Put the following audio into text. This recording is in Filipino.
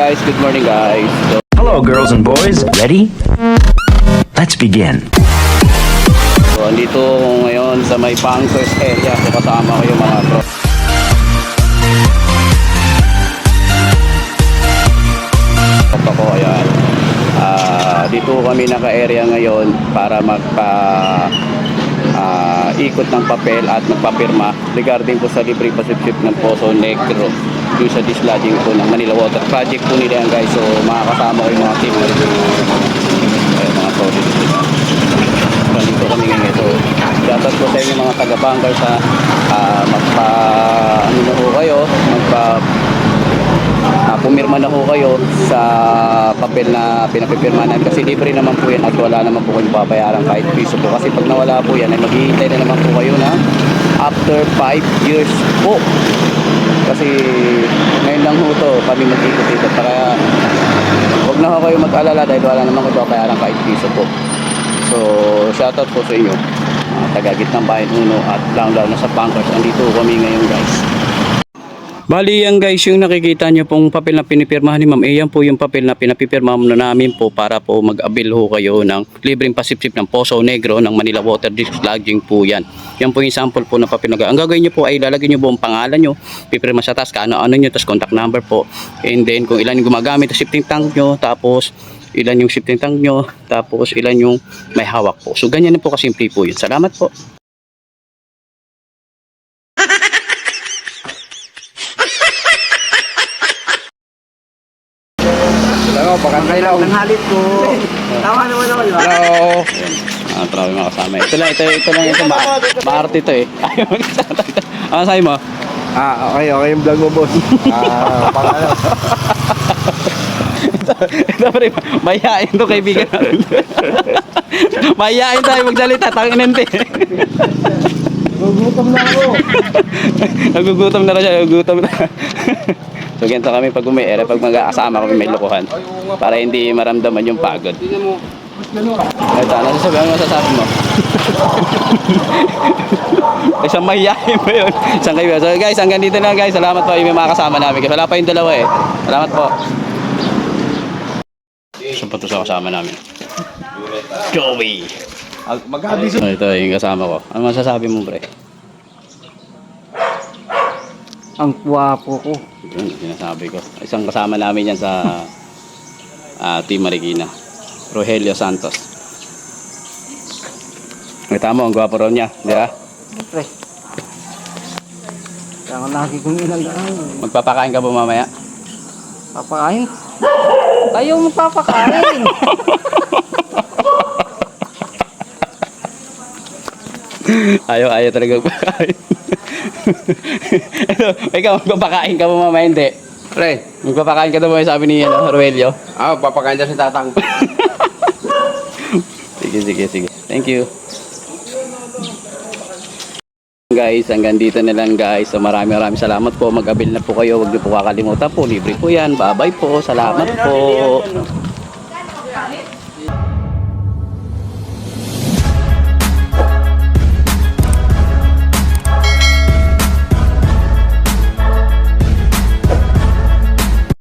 guys, good morning guys. Hello, girls and boys. Ready? Let's begin. So andito ako ngayon sa may bunkers area. So kasama ko yung mga bro. Ako, ayan. Dito kami naka-area ngayon para ikot ng papel at magpapirma regarding po sa libreng pasipsip ng Poso Negro yung sa dislodging po ng Manila Water Project po nila yan guys. So makakasama ko yung mga team mga solid dito. Nandito kami ngayon. So dapat po sa inyo mga taga-bunker sa ano na ho kayo, pumirma na ho kayo sa papel na pinapipirmanan kasi libre naman po yan at wala naman po kayong babayaran kahit piso po kasi pag nawala po yan ay maghihintay na naman po kayo na after 5 years po kasi ngayon lang ho to kami mag-ikot-ikot kaya huwag na ho kayo mag-alala dahil wala naman kayong babayaran kahit piso po. So shoutout po sa inyo taga-Gitnang Bayan Uno at lang na sa bunkers. Andito kami ngayon guys. Bali yan guys, yung nakikita nyo pong papel na pinipirmahan ni ma'am, yan po yung papel na pinapipirmahan na namin po para po mag-avail ho kayo ng libreng pasipsip ng Poso Negro ng Manila Water Dislodging po yan. Yan po yung sample po na papel na ang gagawin nyo po ay lalagyan nyo po ang pangalan nyo, pipirma sa task, ano-ano nyo, tapos contact number po, and then kung ilan yung gumagamit sa shifting tank nyo, tapos ilan yung shifting tank nyo, tapos ilan yung may hawak po. So ganyan na po kasimple po yun. Salamat po. Hello, pakantay lang. Ang halit ko. Tama naman ako, di ba? Hello. Trabe mga kasama. Ito lang ito. Maarte ito eh. Ayaw magkasama. Ano sabi mo? Okay yung vlog mo, boss. Pangano. Ito pa rin. Mayayain to kaibigan natin. Mayayain tayo magsalita. Tanginante. Gugutom na ako. Nagugutom na rin siya. Nagugutom na. So ganito kami pag umiere, pag mag-aasama kami may lokohan para hindi maramdaman yung pagod. Ito, ano masasabi mo? Isang mahihayin mo yun. Isang kayo. So guys, hanggang dito lang guys. Salamat po yung mga kasama namin. Wala pa yung dalawa eh. Salamat po. Saan pa ito sa kasama namin? Joey! So ito yung kasama ko. Ano masasabi mo pre? Ang guwapo ko. Yun, sinasabi ko. Isang kasama namin yan sa Team Marikina. Rogelio Santos. Kita mo, ang gwapo ron niya. Di ba? Pre. Kaya lagi kong inagaan. Magpapakain ka ba mamaya? Papakain? Ayaw mo papakain. Ayaw talaga magpapakain. Ikaw, magpapakain ka ba mamaya? Hindi. Pre. Magpapakain ka daw mamaya sabi ni Rogelio. Papakain dyan si tatang. Sige. Thank you. Guys, hanggang dito na lang guys. So maraming salamat po. Mag-avail na po kayo. Huwag niyo po kakalimutan po. Libre po yan. Bye-bye po. Salamat po.